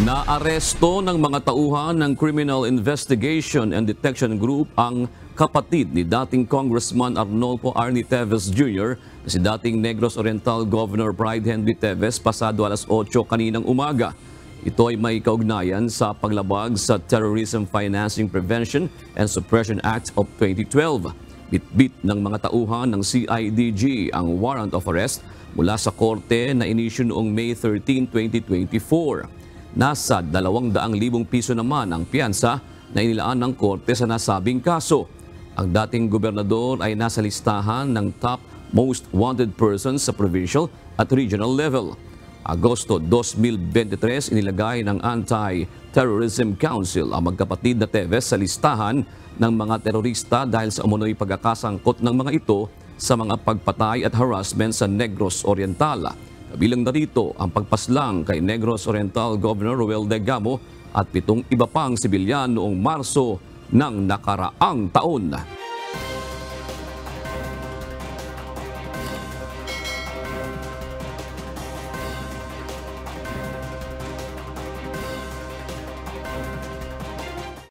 Naaresto ng mga tauhan ng Criminal Investigation and Detection Group ang kapatid ni dating Congressman Arnolfo Arnie Teves Jr. na si dating Negros Oriental Governor Pride Henry Teves pasado alas 8 kaninang umaga. Ito ay may kaugnayan sa paglabag sa Terrorism Financing Prevention and Suppression Act of 2012. Bitbit ng mga tauhan ng CIDG ang warrant of arrest mula sa korte na inisyu noong May 13, 2024. Nasa 200,000 piso naman ang piyansa na inilaan ng korte sa nasabing kaso. Ang dating gobernador ay nasa listahan ng top most wanted persons sa provincial at regional level. Agosto 2023, inilagay ng Anti-Terrorism Council ang magkapatid na Teves sa listahan ng mga terorista dahil sa umunoy pagkakasangkot ng mga ito sa mga pagpatay at harassment sa Negros Oriental. Kabilang narito ang pagpaslang kay Negros Oriental Governor Roel Degamo at 7 iba pang sibilyan noong Marso ng nakaraang taon.